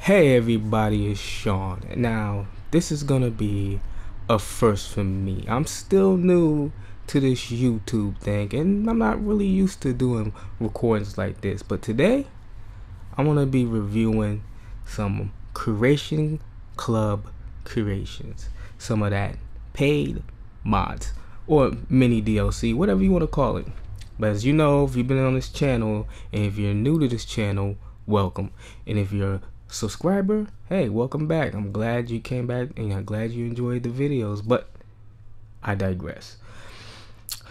Hey everybody, it's Sean. Now, this is gonna be a first for me. I'm still new to this YouTube thing, and I'm not really used to doing recordings like this. But today, I'm gonna be reviewing some Creation Club creations. Some of that paid mods, or mini DLC, whatever you want to call it. But as you know, if you've been on this channel, and if you're new to this channel, welcome. And if you're subscriber, hey, welcome back. I'm glad you came back and I'm glad you enjoyed the videos, but I digress.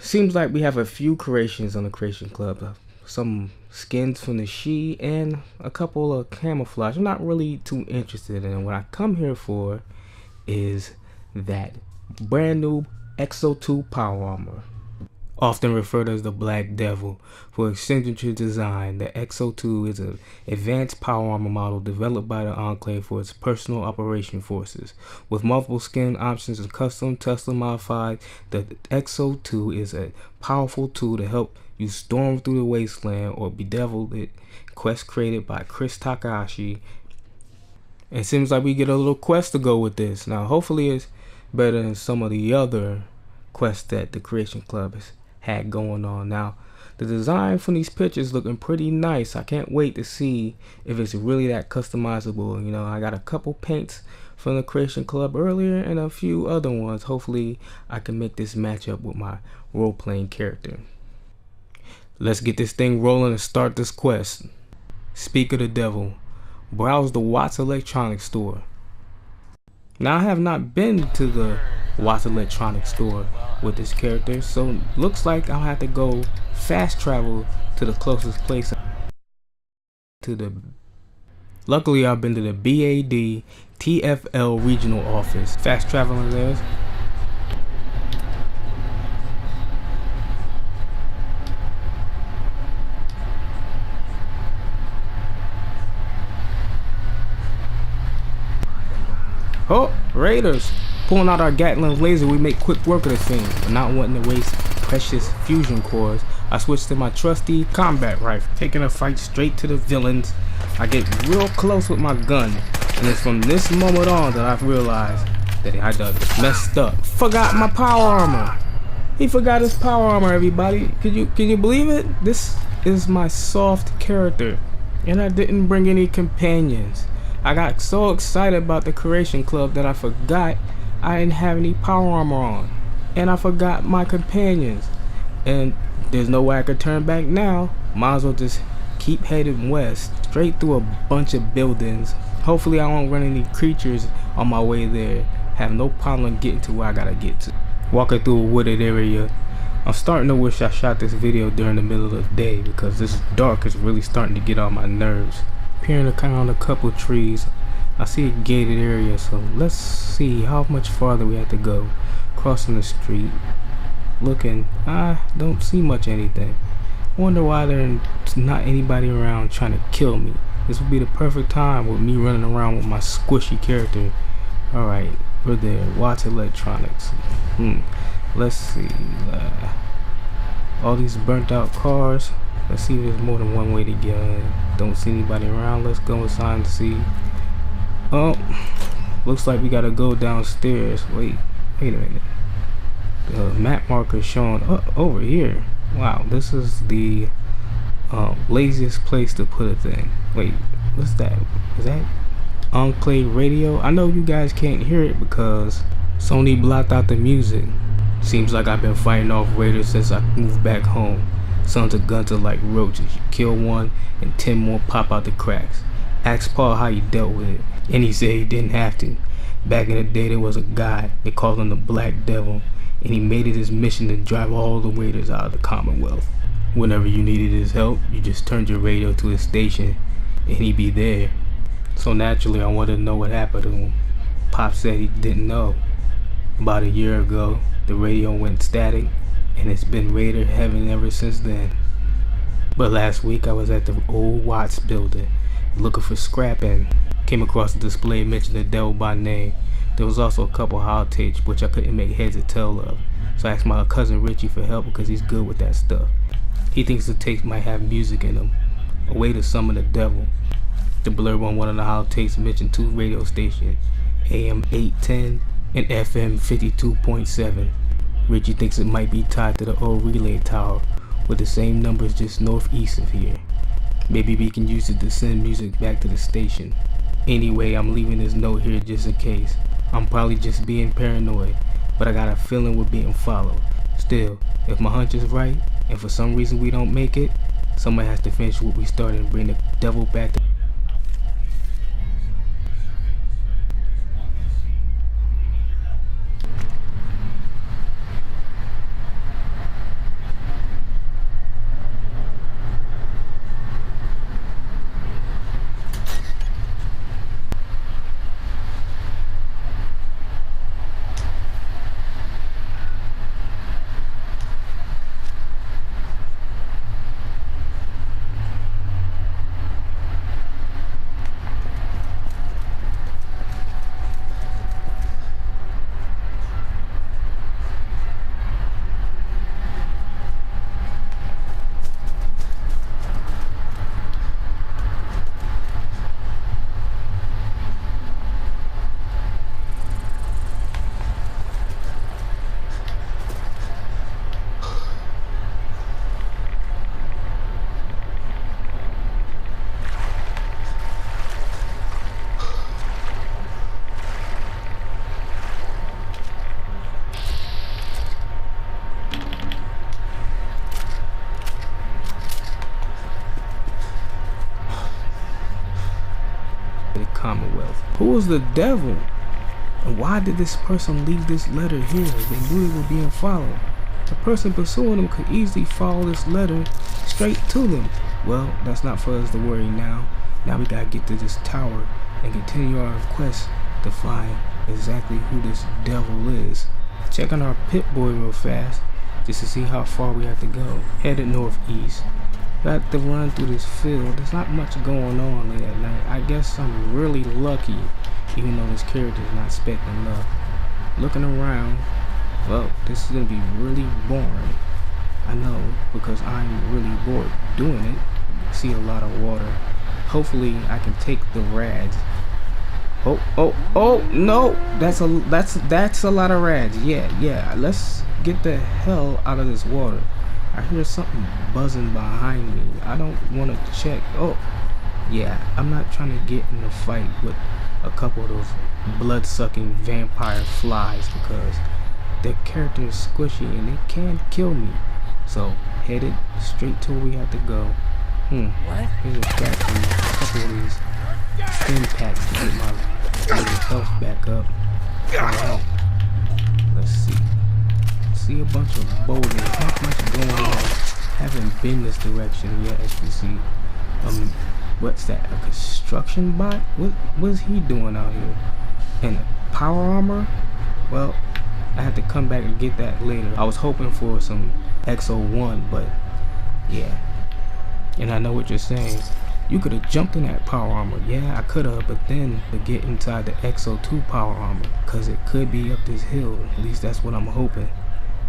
Seems like we have a few creations on the Creation Club, some skins from the She and a couple of camouflage. I'm not really too interested in. What I come here for is that brand new X-02 power armor, often referred as the Black Devil. For eccentric design, the X-02 is an advanced power armor model developed by the Enclave for its personal operation forces. With multiple skin options and custom Tesla modified, the X-02 is a powerful tool to help you storm through the wasteland or bedevil it. Quest created by Chris Takahashi. It seems like we get a little quest to go with this. Now, hopefully it's better than some of the other quests that the Creation Club has had going on. Now, the design from these pictures looking pretty nice. I can't wait to see if it's really that customizable. You know, I got a couple paints from the Creation Club earlier and a few other ones. Hopefully I can make this match up with my role-playing character. Let's get this thing rolling and start this quest. Speak of the devil, browse the WATTZ electronics store. Now, I have not been to the WATTZ electronics store with this character, so looks like I'll have to go fast travel to the closest place. Luckily, I've been to the BAD TFL regional office. Fast traveling there. Oh, Raiders! Pulling out our Gatling laser, we make quick work of the thing. But not wanting to waste precious fusion cores, I switch to my trusty combat rifle. Taking a fight straight to the villains, I get real close with my gun. And it's from this moment on that I've realized that I done messed up. Forgot my power armor! He forgot his power armor, everybody. Can you believe it? This is my soft character. And I didn't bring any companions. I got so excited about the Creation Club that I forgot I didn't have any power armor on. And I forgot my companions. And there's no way I could turn back now. Might as well just keep heading west, straight through a bunch of buildings. Hopefully I won't run any creatures on my way there. Have no problem getting to where I gotta get to. Walking through a wooded area. I'm starting to wish I shot this video during the middle of the day, because this dark is really starting to get on my nerves. Peering around a couple trees, I see a gated area, so let's see how much farther we have to go. Crossing the street, looking, I don't see much anything. Wonder why there's not anybody around trying to kill me. This would be the perfect time with me running around with my squishy character. Alright, we're there. WATTZ electronics. Let's see. All these burnt out cars. Let's see if there's more than one way to get in. Don't see anybody around. Let's go inside and see. Oh, looks like we gotta go downstairs. Wait a minute. The map marker showing over here. Wow, this is the laziest place to put a thing. Wait, what's that? Is that Enclave radio? I know you guys can't hear it because Sony blocked out the music. Seems like I've been fighting off raiders since I moved back home. Sons of guns are like roaches. You kill one and 10 more pop out the cracks. Ask Paul how he dealt with it, and he said he didn't have to. Back in the day there was a guy, they called him the Black Devil, and he made it his mission to drive all the raiders out of the Commonwealth. Whenever you needed his help, you just turned your radio to his station and he'd be there. So naturally I wanted to know what happened to him. Pop said he didn't know. About a year ago, the radio went static, and it's been Raider heaven ever since then. But last week I was at the old WATTZ building looking for scrap and came across a display mentioning the devil by name. There was also a couple hottakes which I couldn't make heads or tail of, so I asked my cousin Richie for help because he's good with that stuff. He thinks the tapes might have music in them, a way to summon the devil. The blurb on one of the holotapes mentioned 2 radio stations, AM 810 and FM 52.7. Richie thinks it might be tied to the old relay tower with the same numbers just northeast of here. Maybe we can use it to send music back to the station. Anyway, I'm leaving this note here just in case. I'm probably just being paranoid, but I got a feeling we're being followed. Still, if my hunch is right, and for some reason we don't make it, somebody has to finish what we started and bring the devil back to the Commonwealth. Who was the devil? And why did this person leave this letter here? They knew they were being followed. The person pursuing them could easily follow this letter straight to them. Well, that's not for us to worry now. Now we gotta get to this tower and continue our quest to find exactly who this devil is. Checking our pit boy real fast just to see how far we have to go. Headed northeast. Got to run through this field. There's not much going on late at night. I guess I'm really lucky, even though this character is not expecting luck. Looking around, well, this is gonna be really boring. I know, because I'm really bored doing it. See a lot of water. Hopefully I can take the rads. Oh no, that's a lot of rads. Yeah, let's get the hell out of this water. I hear something buzzing behind me. I don't want to check. Oh yeah, I'm not trying to get in a fight with a couple of those blood-sucking vampire flies because their character is squishy and they can kill me. So headed straight to where we have to go. What? Here's a trap and a couple of these stim packs to get my little health back up. Alright, let's see. See a bunch of boulders. Not much going on. Haven't been this direction yet, as you see. What's that? A construction bot? What's he doing out here? And power armor? Well, I had to come back and get that later. I was hoping for some X-01, but yeah. And I know what you're saying. You could have jumped in that power armor. Yeah, I could have, but then to get inside the X-02 power armor, because it could be up this hill. At least that's what I'm hoping.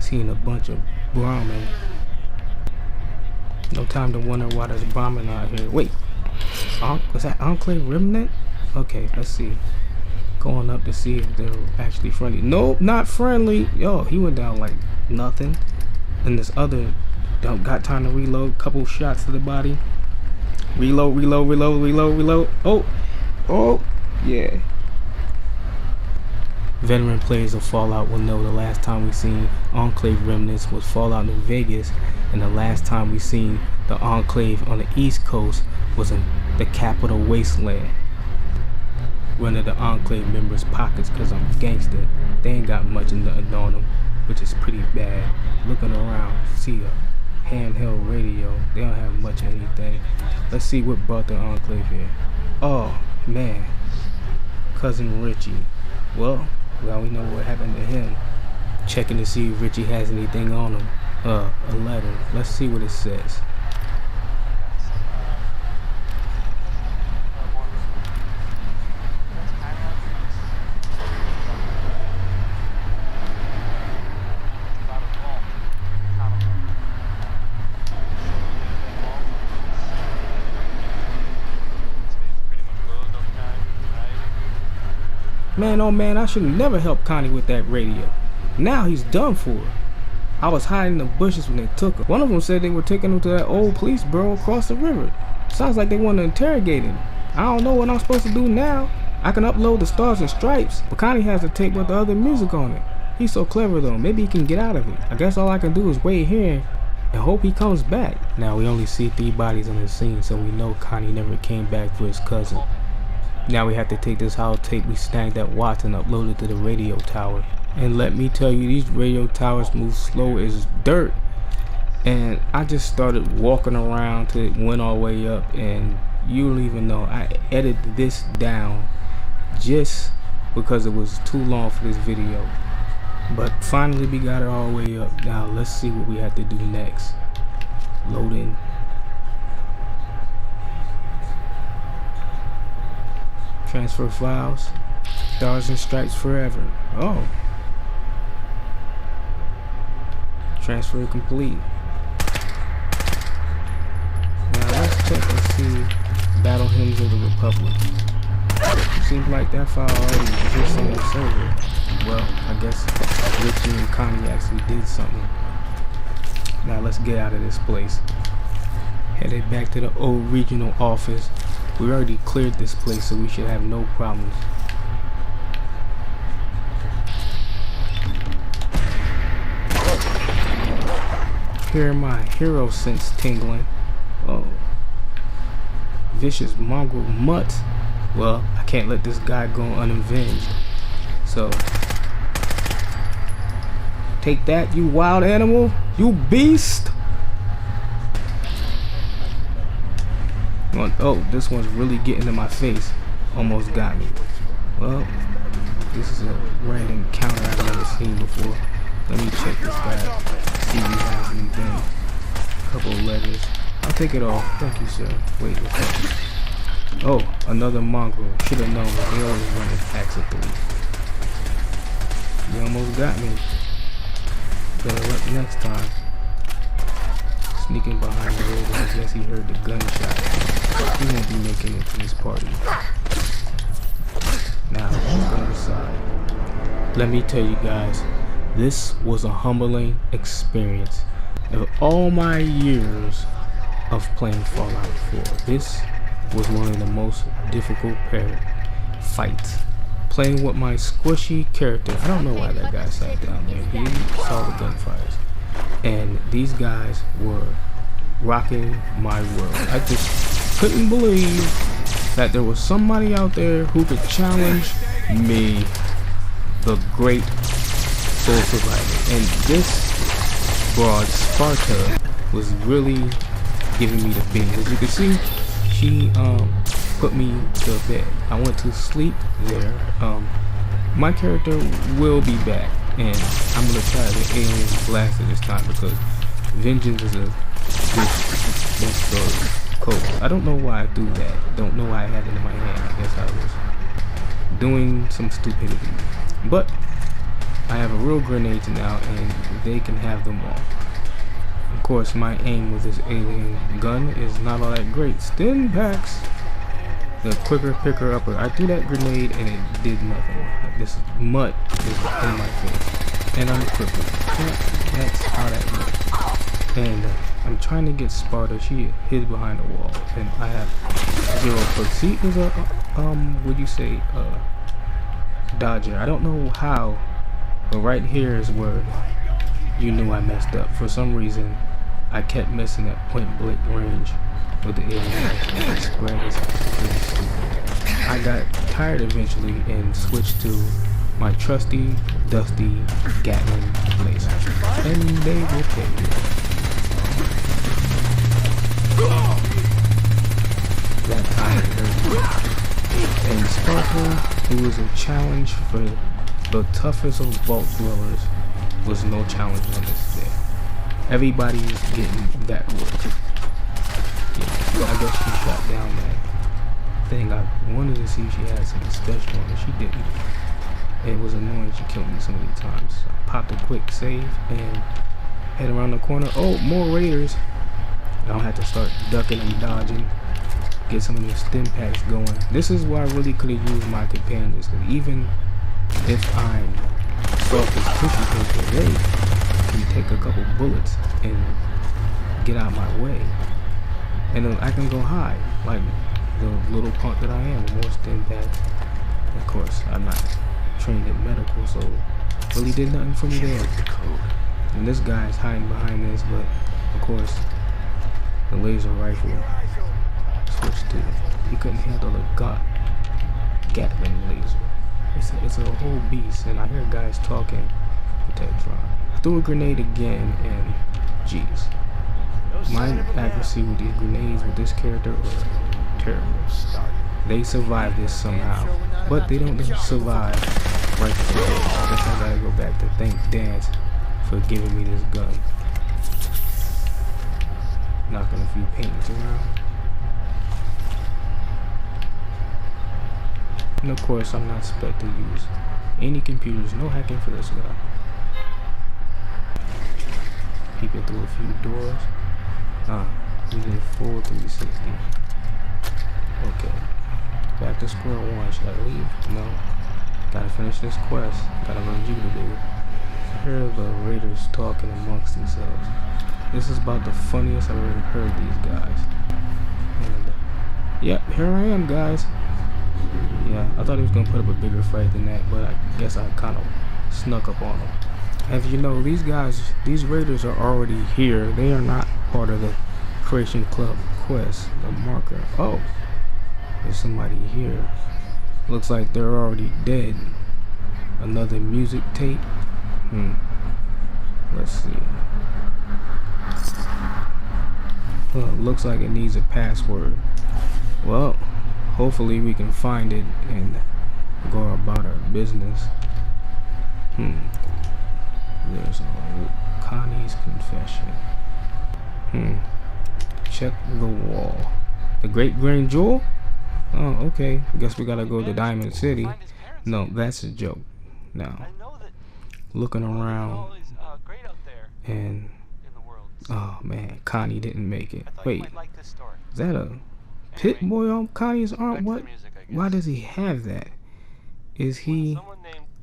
Seeing a bunch of Brahmin. No time to wonder why there's Brahmin out here. Wait, was that Enclave Remnant? Okay, let's see. Going up to see if they're actually friendly. Nope, not friendly. Yo, he went down like nothing. And this other don't got time to reload. Couple shots to the body. Reload. Oh, yeah. Veteran players of Fallout will know the last time we seen Enclave remnants was Fallout New Vegas, and the last time we seen the Enclave on the East Coast was in the Capital Wasteland. Running the Enclave members' pockets because I'm gangster. They ain't got much on them, which is pretty bad. Looking around, see a handheld radio. They don't have much of anything. Let's see what brought the Enclave here. Oh, man. Cousin Richie. Well, we know what happened to him. Checking to see if Richie has anything on him. A letter. Let's see what it says. Man, oh man, I should have never helped Connie with that radio. Now he's done for. I was hiding in the bushes when they took him. One of them said they were taking him to that old police bureau across the river. Sounds like they want to interrogate him. I don't know what I'm supposed to do now. I can upload the Stars and Stripes, but Connie has a tape with the other music on it. He's so clever though, maybe he can get out of it. I guess all I can do is wait here and hope he comes back. Now we only see 3 bodies on the scene, so we know Connie never came back for his cousin. Now we have to take this hollow tape we snagged at WATTZ and upload it to the radio tower. And let me tell you, these radio towers move slow as dirt. And I just started walking around till it went all the way up, and you don't even know. I edited this down just because it was too long for this video. But finally we got it all the way up. Now let's see what we have to do next. Loading. Transfer files. Stars and Stripes forever. Oh. Transfer complete. Now let's check and see Battle Hymns of the Republic. Seems like that file already exists on the server. Well, I guess Richie and Connie actually did something. Now let's get out of this place. Headed back to the old regional office. We already cleared this place, so we should have no problems. Hear my hero sense tingling. Oh. Vicious mongrel mutt. Well, I can't let this guy go unavenged. So, take that, you wild animal, you beast. Oh, this one's really getting in my face. Almost got me. Well, this is a random encounter I've never seen before. Let me check this guy. See if he has anything. A couple of letters. I'll take it all. Thank you, sir. Wait a second. Oh, another mongrel. Should have known that they always run in packs of 3. He almost got me. Better luck next time. Sneaking behind the road, I guess he heard the gunshot. He won't be making it to this party. Now, let's go inside. Let me tell you guys, this was a humbling experience. Of all my years of playing Fallout 4, this was one of the most difficult fights. Playing with my squishy character. I don't know why that guy sat down there. He saw the gunfires. And these guys were rocking my world. I just couldn't believe that there was somebody out there who could challenge me, the great soul survivor. And this broad, Sparta, was really giving me the beans. As you can see, she put me to bed. I went to sleep there. My character will be back, and I'm gonna try the alien blaster this time because vengeance is a good code. I don't know why I do that. Don't know why I had it in my hand. I guess I was doing some stupidity. But I have a real grenade now, and they can have them all. Of course, my aim with this alien gun is not all that great. Stim packs. The quicker picker upper. I threw that grenade and it did nothing. This mutt is in my face, and I'm crippled. That's how that works. And I'm trying to get Sparta. She hid behind a wall, and I have 0 foot. See, there's a would you say dodger? I don't know how, but right here is where you knew I messed up. For some reason, I kept missing at point blank range with the alien spread. I got tired eventually and switched to my trusty, dusty Gatling laser, and they will pay you. That time it hurt. And Sparkle, who was a challenge for the toughest of vault dwellers, was no challenge on this day. Everybody is getting that work. Yeah, I guess she shot down that thing. I wanted to see if she had something special on it. She didn't. It was annoying. She killed me so many times. I popped a quick save and head around the corner. Oh, more raiders. I don't have to start ducking and dodging. get some of these stim packs going. This is where I really could have used my companions, because even if I'm soft as tissue paper, they can take a couple bullets and get out of my way, and then I can go high like the little punk that I am. More stim packs. Of course, I'm not trained in medical, so really did nothing for me there. And this guy's hiding behind this, but of course the laser rifle switched to, he couldn't handle the Gatling laser. It's a whole beast, and I hear guys talking with that drone. I threw a grenade again, and jeez, my accuracy with these grenades with this character are terrible. They survive this somehow, but they don't survive right away. I guess I gotta go back to thank Dance for giving me this gun. Knocking a few paintings around. And of course, I'm not expected to use any computers, no hacking for this guy. Peeping through a few doors. We did full 360. Okay. Back to square one. Should I leave? No. Gotta finish this quest. Got a review to do. I hear the raiders talking amongst themselves. This is about the funniest I've ever heard these guys. And yep, here I am, guys. Yeah, I thought he was gonna put up a bigger fight than that, but I guess I kind of snuck up on him. As you know, these guys, these raiders are already here. They are not part of the Creation Club quest. The marker. Oh, there's somebody here. Looks like they're already dead. Another music tape. Let's see. Looks like it needs a password. Well, hopefully we can find it and go about our business. There's Connie's confession. Check the wall. The Great Grand Jewel? Oh, okay. Guess we gotta go to Diamond City. No, that's a joke. Now, looking around, and oh man, Connie didn't make it. Wait, is that a pit boy on Connie's arm? What? Why does he have that? Is he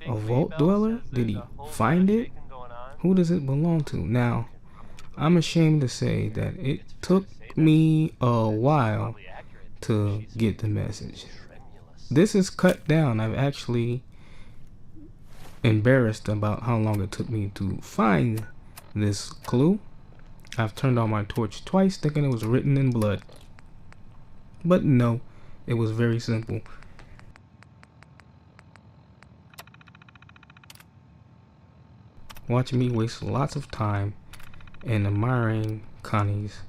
a vault dweller? Did he find it? Who does it belong to? Now, I'm ashamed to say that it took me a while to get the message. This is cut down. I'm actually embarrassed about how long it took me to find this clue. I've turned on my torch twice thinking it was written in blood. But no, it was very simple. Watching me waste lots of time and admiring Connie's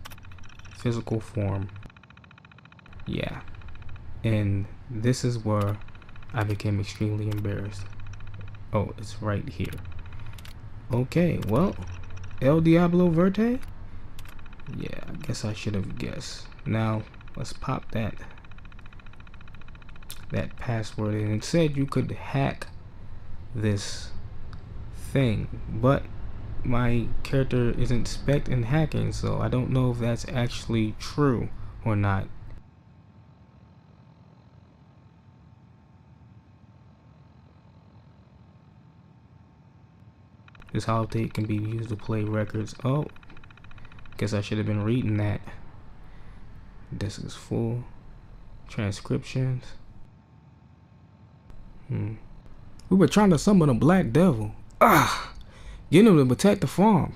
physical form. Yeah, and this is where I became extremely embarrassed. Oh, it's right here. Okay, well, El Diablo Verde? Yeah, I guess I should have guessed. Now, let's pop that password in. It said you could hack this thing, but my character isn't spec'd in hacking, so I don't know if that's actually true or not. This holotape can be used to play records. Oh, guess I should have been reading that. This is full. Transcriptions. We were trying to summon a black devil. Get him to protect the farm.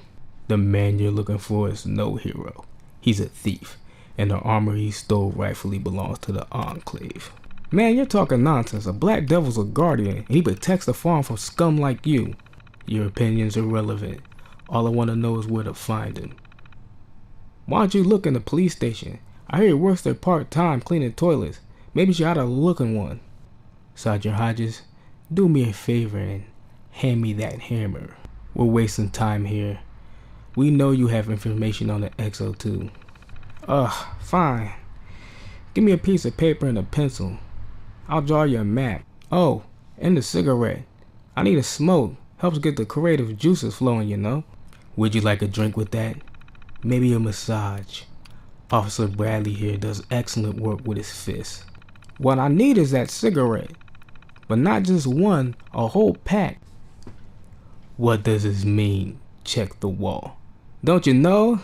The man you're looking for is no hero. He's a thief, and the armor he stole rightfully belongs to the Enclave. Man, you're talking nonsense. A black devil's a guardian, and he protects the farm from scum like you. Your opinion's irrelevant. All I want to know is where to find him. Why don't you look in the police station? I hear he works there part-time cleaning toilets. Maybe you ought to look in one. Sergeant Hodges, do me a favor and hand me that hammer. We're wasting time here. We know you have information on the X-02. Fine. Give me a piece of paper and a pencil. I'll draw you a map. Oh, and a cigarette. I need a smoke. Helps get the creative juices flowing, you know. Would you like a drink with that? Maybe a massage. Officer Bradley here does excellent work with his fists. What I need is that cigarette, but not just one, a whole pack. What does this mean? Check the wall. Don't you know?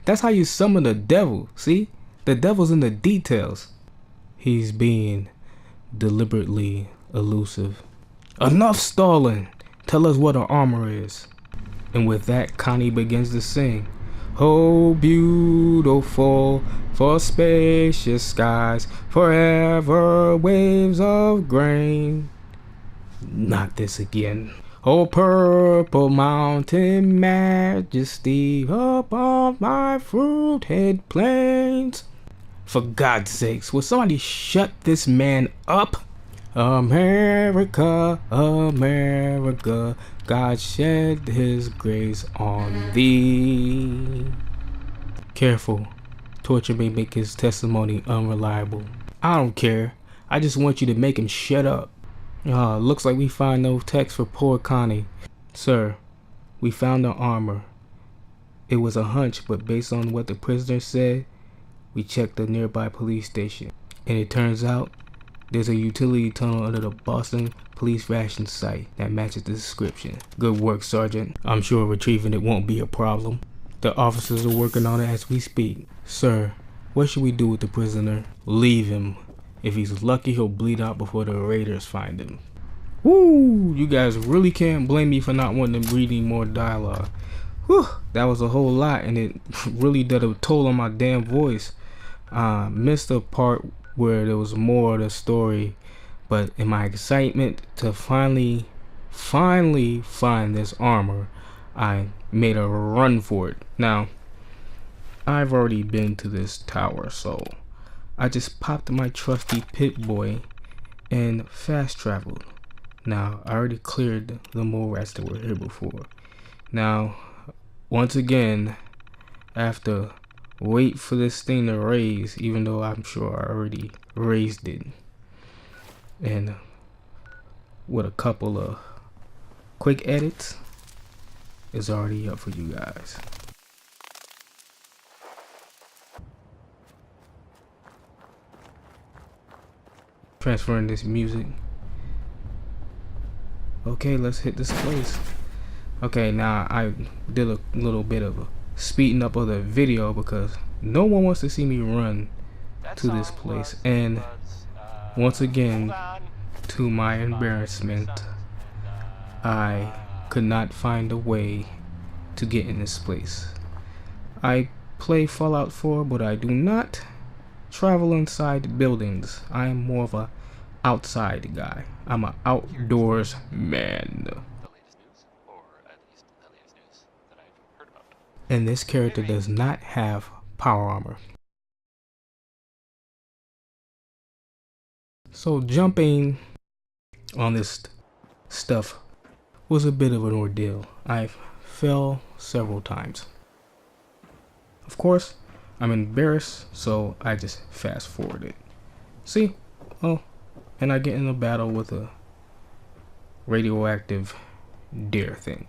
That's how you summon the devil, see? The devil's in the details. He's being deliberately elusive. Enough stalling! Tell us what our armor is. And with that, Connie begins to sing. Oh, beautiful for spacious skies, forever waves of grain. Not this again. Oh, purple mountain majesty above my fruited plains. For God's sakes, will somebody shut this man up? America, America, God shed his grace on thee. Careful, torture may make his testimony unreliable. I don't care, I just want you to make him shut up. Looks like we find no text for poor Connie. Sir, we found the armor. It was a hunch, but based on what the prisoner said, we checked the nearby police station. And it turns out, there's a utility tunnel under the Boston police ration site that matches the description. Good work, Sergeant. I'm sure retrieving it won't be a problem. The officers are working on it as we speak. Sir, what should we do with the prisoner? Leave him. If he's lucky, he'll bleed out before the raiders find him. Woo! You guys really can't blame me for not wanting to read any more dialogue. Whew! That was a whole lot, and it really did a toll on my damn voice. Missed the part where there was more of the story, but in my excitement to finally find this armor, I made a run for it. Now, I've already been to this tower, so I just popped my trusty Pip-Boy and fast traveled. Now, I already cleared the mole rats that were here before. Now, once again, I have to wait for this thing to raise, even though I'm sure I already raised it. And with a couple of quick edits, it's already up for you guys. Transferring this music. Okay, let's hit this place. Okay, now I did a little bit of a speeding up of the video because no one wants to see me run to this place, and once again, to my embarrassment, I could not find a way to get in this place. I play Fallout 4, but I do not travel inside buildings. I am more of a outside guy. I'm an outdoors man. And this character does not have power armor. So jumping on this stuff was a bit of an ordeal. I fell several times. Of course, I'm embarrassed, so I just fast forwarded. See? Oh, and I get in a battle with a radioactive deer thing.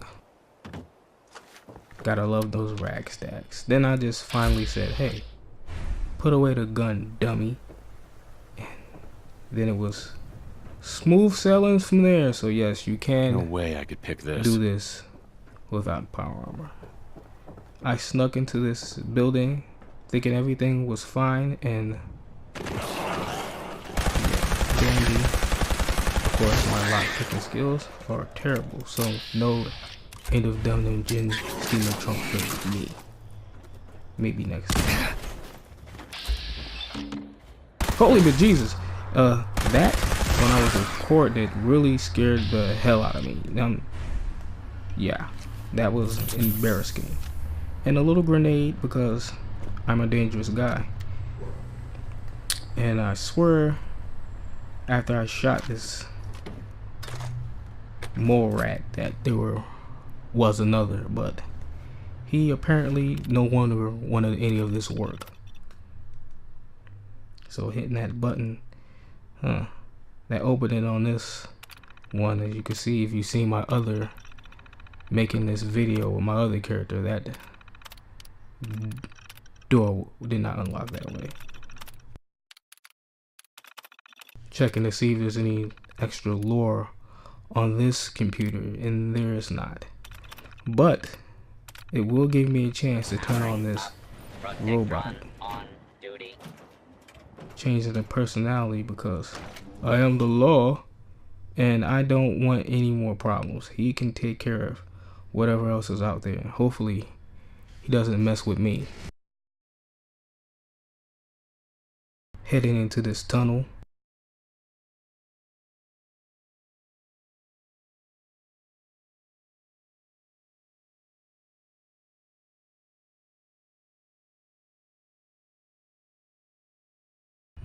Gotta love those rag stacks. Then I just finally said, hey, put away the gun, dummy. And then it was smooth sailing from there. So yes, you can. No way I could pick this. Do this without power armor. I snuck into this building thinking everything was fine, and dandy. Of course, my lock picking skills are terrible, so no end of Dumb Gin stealing trunk with me. Maybe next time. Holy bejesus! That when I was in court, that really scared the hell out of me. Yeah, that was embarrassing. And a little grenade because I'm a dangerous guy. And I swear, after I shot this mole rat, that there was another, but he apparently no longer wanted any of this work. So hitting that button, that opening on this one, as you can see if you see my other making this video with my other character, that Door did not unlock that way. Checking to see if there's any extra lore on this computer, and there is not. But it will give me a chance to turn on this robot. Changing the personality because I am the law and I don't want any more problems. He can take care of whatever else is out there. Hopefully he doesn't mess with me. Heading into this tunnel.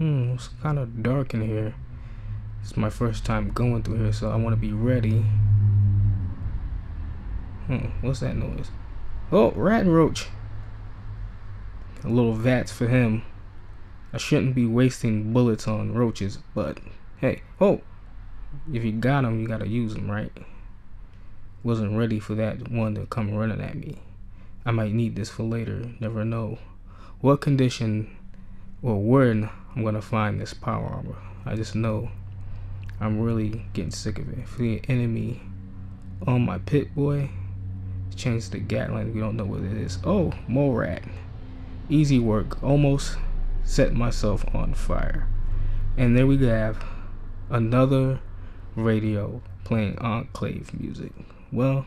It's kind of dark in here. It's my first time going through here, so I want to be ready. What's that noise? Oh, rat and roach. A little VATTZ for him. I shouldn't be wasting bullets on roaches, but hey, oh, if you got them, you gotta use them, right? Wasn't ready for that one to come running at me. I might need this for later, never know what condition or when I'm gonna find this power armor. I just know I'm really getting sick of it. For the enemy on my pit boy, change the Gatling. We don't know what it is. Oh, more rat. Easy work. Almost set myself on fire. And there we have another radio playing Enclave music. Well,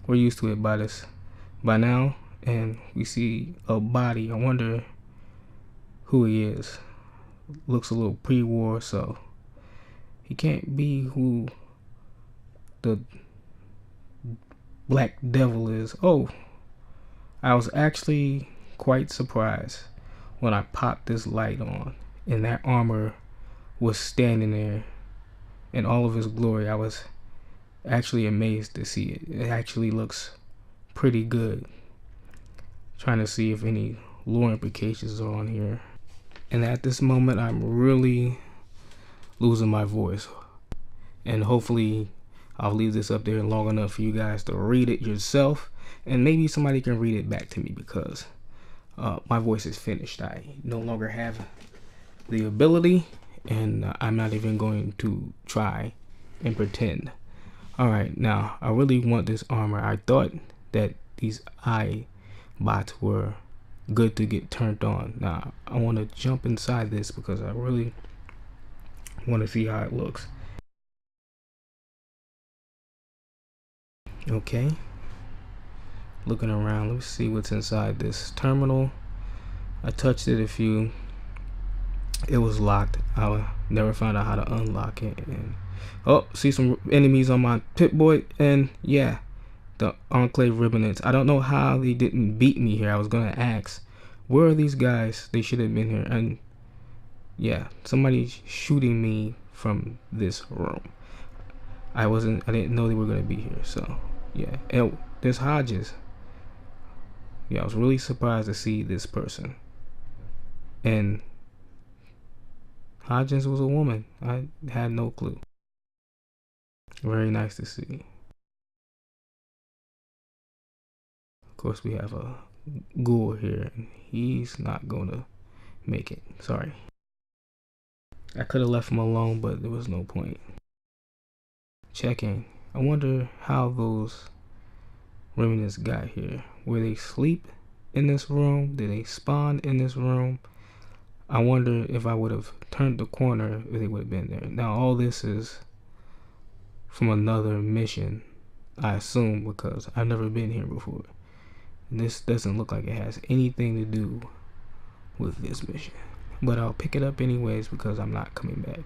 we're used to it by now, and we see a body. I wonder who he is. Looks a little pre-war, so he can't be who the Black Devil is. Oh, I was actually quite surprised when I popped this light on and that armor was standing there in all of its glory. I was actually amazed to see it. It actually looks pretty good. Trying to see if any lore implications are on here. And at this moment, I'm really losing my voice. And hopefully I'll leave this up there long enough for you guys to read it yourself. And maybe somebody can read it back to me because my voice is finished. I no longer have the ability, and I'm not even going to try and pretend. Alright, now I really want this armor. I thought that these bots were good to get turned on. Now I want to jump inside this because I really want to see how it looks. Okay, looking around, let's see what's inside this terminal. I touched it it was locked. I never found out how to unlock it. And oh, see some enemies on my pit boy, and yeah, the Enclave Remnants. I don't know how they didn't beat me here. I was gonna ask, where are these guys? They should have been here. And yeah, somebody's shooting me from this room. I didn't know they were gonna be here. So yeah, and there's Hodges. Yeah, I was really surprised to see this person. And Hodges was a woman. I had no clue. Very nice to see. Of course, we have a ghoul here, and he's not gonna make it. Sorry. I could have left him alone, but there was no point. Checking. I wonder how those remnants got here. Were they sleep in this room? Did they spawn in this room? I wonder if I would have turned the corner if they would have been there. Now all this is from another mission, I assume, because I've never been here before. And this doesn't look like it has anything to do with this mission. But I'll pick it up anyways because I'm not coming back.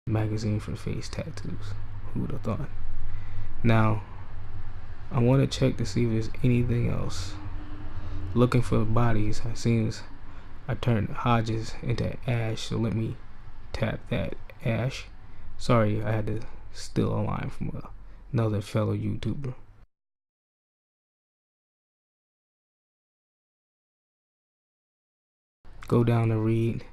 Magazine for face tattoos. Who would have thought? Now, I want to check to see if there's anything else. Looking for the bodies. It seems I turned Hodges into ash, so let me tap that ash. Sorry, I had to steal a line from another fellow YouTuber. Go down to read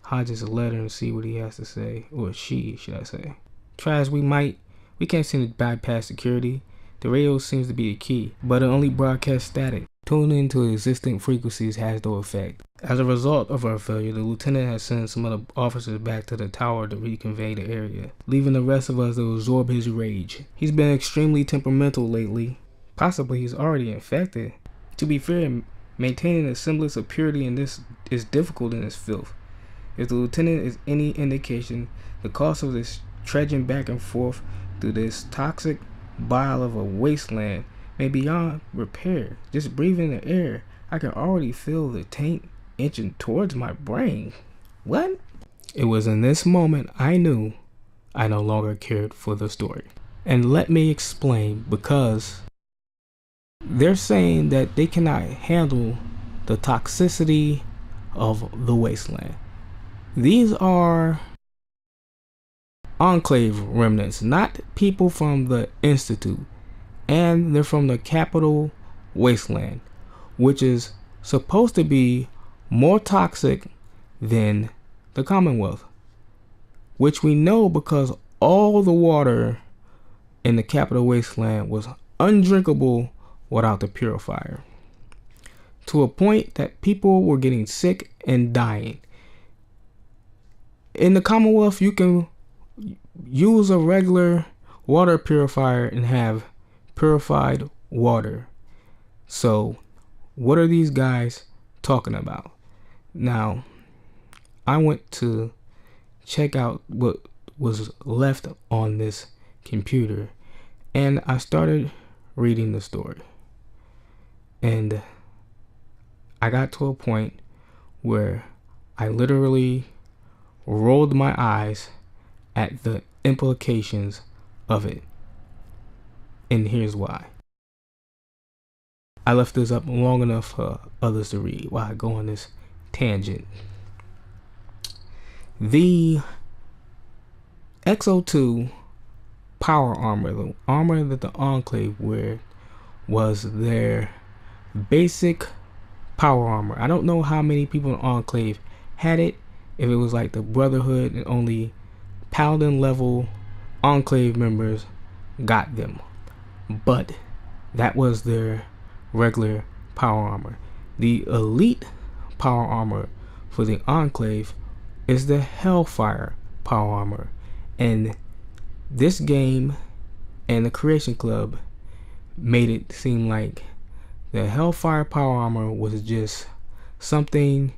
Hodges' letter and see what he has to say, or she, should I say. Try as we might, we can't seem to bypass security. The radio seems to be the key, but it only broadcasts static. Tuning into existing frequencies has no effect. As a result of our failure, the lieutenant has sent some of the officers back to the tower to reconvey the area, leaving the rest of us to absorb his rage. He's been extremely temperamental lately. Possibly he's already infected. To be fair, maintaining a semblance of purity in this is difficult in this filth. If the lieutenant is any indication, the cost of this trudging back and forth through this toxic bile of a wasteland may be beyond repair. Just breathing the air, I can already feel the taint inching towards my brain. What? It was in this moment I knew I no longer cared for the story. And let me explain, because they're saying that they cannot handle the toxicity of the wasteland. These are Enclave remnants, not people from the Institute. And they're from the capital wasteland, which is supposed to be more toxic than the Commonwealth, which we know because all the water in the capital wasteland was undrinkable without the purifier, to a point that people were getting sick and dying. In the Commonwealth, you can use a regular water purifier and have purified water. So what are these guys talking about? Now, I went to check out what was left on this computer, and I started reading the story, and I got to a point where I literally rolled my eyes at the implications of it. And here's why. I left this up long enough for others to read while I go on this tangent. The X-02 power armor, the armor that the Enclave wear, was their basic power armor. I don't know how many people in Enclave had it, if it was like the Brotherhood and only Paladin level Enclave members got them. But that was their regular power armor. The elite power armor for the Enclave is the Hellfire power armor. And this game and the Creation Club made it seem like the Hellfire power armor was just something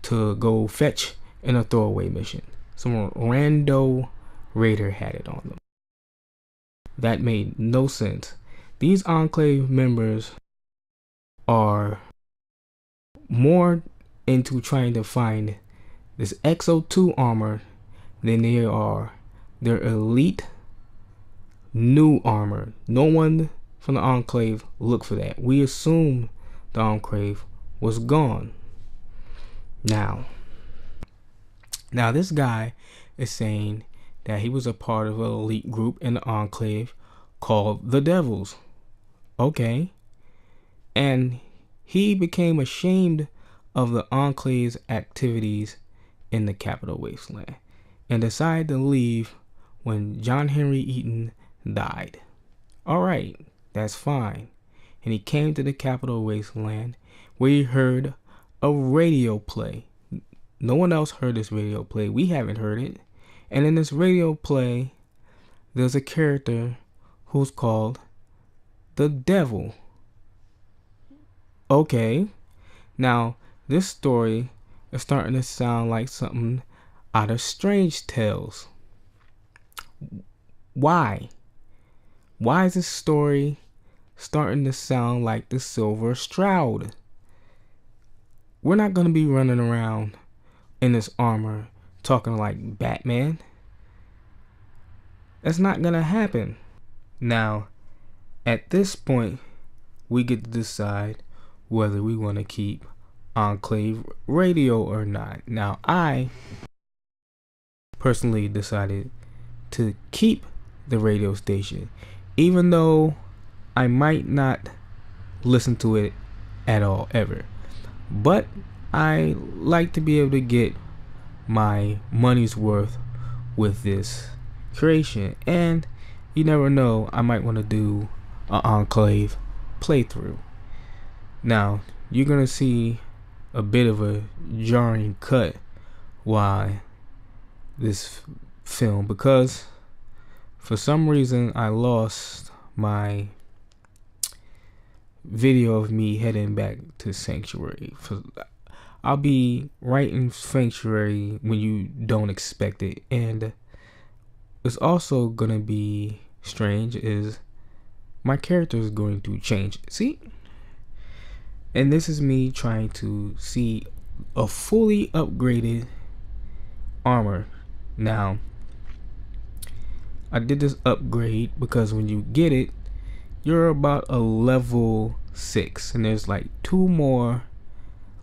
to go fetch in a throwaway mission. Some rando raider had it on them. That made no sense. These Enclave members are more into trying to find this X-02 armor than they are their elite new armor. No one from the Enclave looked for that. We assumed the Enclave was gone. Now this guy is saying that he was a part of an elite group in the Enclave called the Devils. Okay. And he became ashamed of the Enclave's activities in the capital wasteland and decided to leave when John Henry Eaton died. Alright, that's fine. And he came to the capital wasteland where he heard a radio play. No one else heard this radio play. We haven't heard it. And in this radio play, there's a character who's called the Devil. Okay. Now, this story is starting to sound like something out of Strange Tales. Why? Why is this story starting to sound like the Silver Shroud? We're not going to be running around in this armor talking like Batman. That's not gonna happen. Now, at this point, we get to decide whether we want to keep Enclave radio or not. Now, I personally decided to keep the radio station, even though I might not listen to it at all ever. But I like to be able to get my money's worth with this creation, and you never know, I might want to do an Enclave playthrough. Now, you're going to see a bit of a jarring cut why this film, because for some reason I lost my video of me heading back to Sanctuary. I'll be right in Sanctuary when you don't expect it. And it's also gonna be strange is my character is going to change. See? And this is me trying to see a fully upgraded armor. Now, I did this upgrade because when you get it, you're about a level 6, and there's like 2 more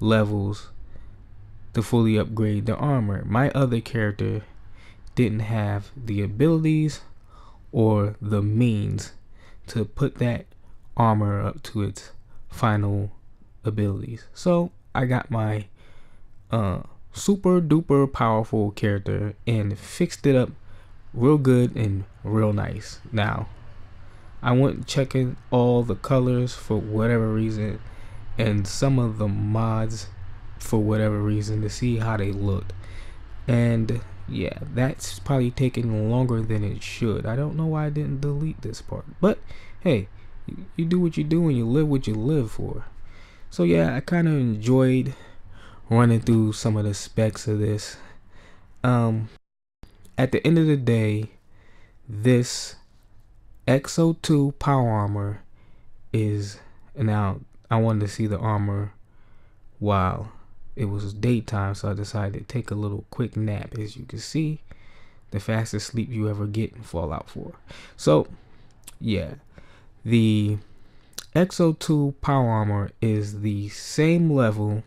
levels to fully upgrade the armor. My other character didn't have the abilities or the means to put that armor up to its final abilities. So I got my super duper powerful character and fixed it up real good and real nice. Now, I went checking all the colors for whatever reason and some of the mods for whatever reason to see how they looked. And yeah, that's probably taking longer than it should. I don't know why I didn't delete this part. But hey, you do what you do and you live what you live for. So yeah, I kind of enjoyed running through some of the specs of this. At the end of the day, this X-02 power armor is, now I wanted to see the armor while it was daytime, so I decided to take a little quick nap. As you can see, the fastest sleep you ever get in Fallout 4. So yeah, the X-02 power armor is the same level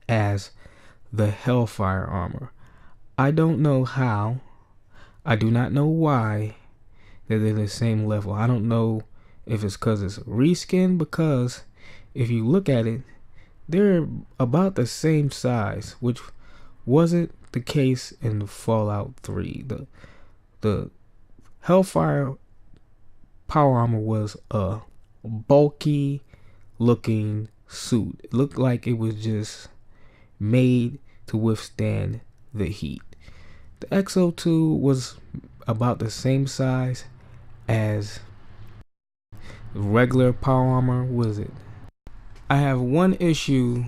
as the Hellfire armor. I don't know how, I do not know why that they're the same level. I don't know if it's because it's reskin, because if you look at it, they're about the same size, which wasn't the case in Fallout 3. The Hellfire power armor was a bulky looking suit. It looked like it was just made to withstand the heat. The X-02 was about the same size as regular power armor. Was it? I have one issue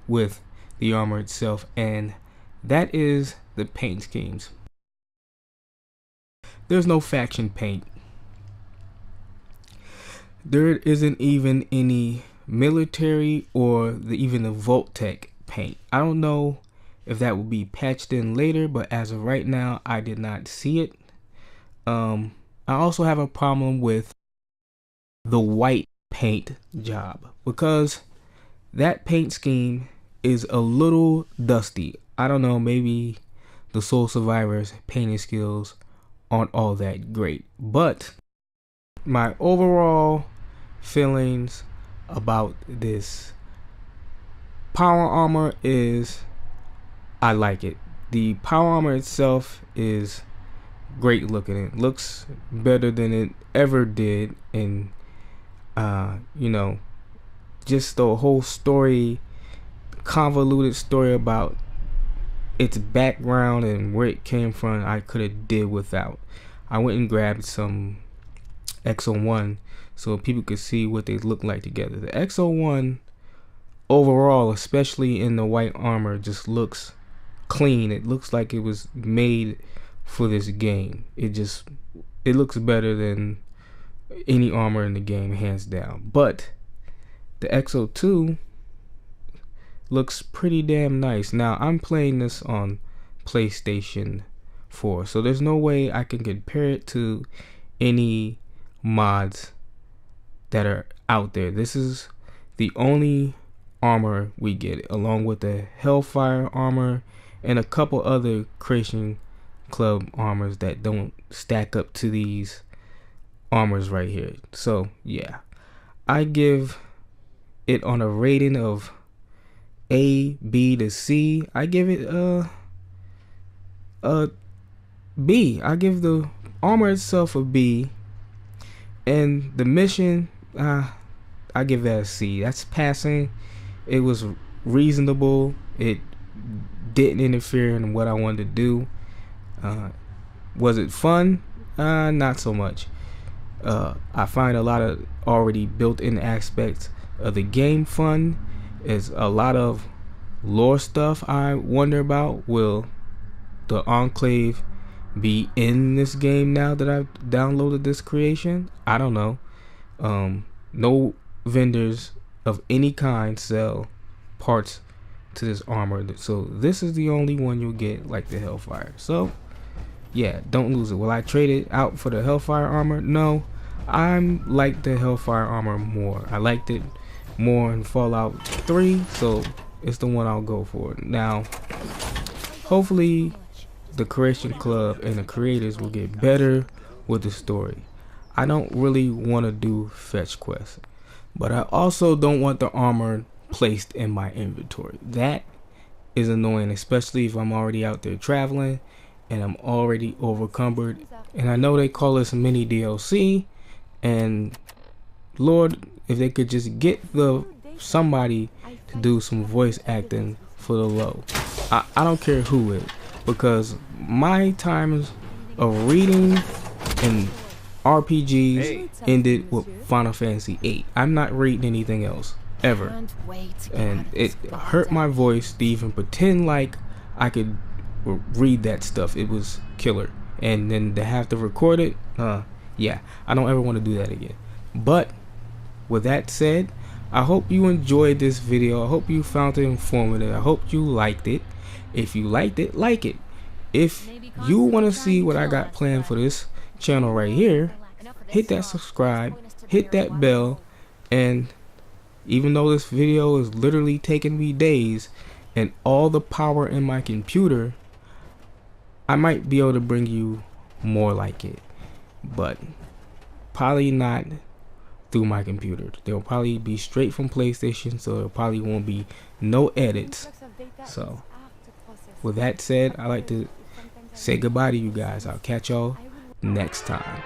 with the armor itself, and that is the paint schemes. There's no faction paint. There isn't even any military or even the Vault-Tec paint. I don't know if that will be patched in later, but as of right now, I did not see it. I also have a problem with the white paint job, because that paint scheme is a little dusty. I don't know, maybe the Soul Survivors painting skills aren't all that great, but my overall feelings about this power armor is I like it. The power armor itself is great looking. It looks better than it ever did, and you know, just the whole story, convoluted story about its background and where it came from, I could have did without. I went and grabbed some X-01 so people could see what they look like together. The X-01 overall, especially in the white armor, just looks clean. It looks like it was made for this game. It looks better than any armor in the game, hands down. But the X-02 looks pretty damn nice. Now, I'm playing this on PlayStation 4, so there's no way I can compare it to any mods that are out there. This is the only armor we get, along with the Hellfire armor and a couple other Creation Club armors that don't stack up to these armors right here. So yeah, I give it, on a rating of A, B to C, I give it a B. I give the armor itself a B, And the mission, I give that a C. That's passing. It was reasonable. It didn't interfere in what I wanted to do. Was it fun? Not so much. I find a lot of already built-in aspects of the game fun. Is a lot of lore stuff I wonder about. Will the Enclave be in this game now that I've downloaded this creation? I don't know. No vendors of any kind sell parts to this armor, so this is the only one you'll get like the Hellfire. So yeah, don't lose it. Will I trade it out for the Hellfire armor? No. I'm like the Hellfire armor more. I liked it more in Fallout 3, so it's the one I'll go for. Now hopefully the Creation Club and the creators will get better with the story. I don't really want to do fetch quests, but I also don't want the armor placed in my inventory. That is annoying, especially if I'm already out there traveling and I'm already overcumbered. And I know they call this mini DLC, and Lord, if they could just get somebody to do some voice acting for the low. I don't care who it is, because my times of reading and RPGs ended with Final Fantasy VIII. I'm not reading anything else ever, and it hurt my voice to even pretend like I could read that stuff. It was killer, and then to have to record it, yeah, I don't ever want to do that again. But with that said, I hope you enjoyed this video. I hope you found it informative. I hope you liked it. If you liked it, like it. If you want to see what I got planned for this channel right here, hit that subscribe, hit that bell, and even though this video is literally taking me days and all the power in my computer, I might be able to bring you more like it, but probably not through my computer. They'll probably be straight from PlayStation, so there probably won't be no edits. So with that said, I like to say goodbye to you guys. I'll catch y'all next time.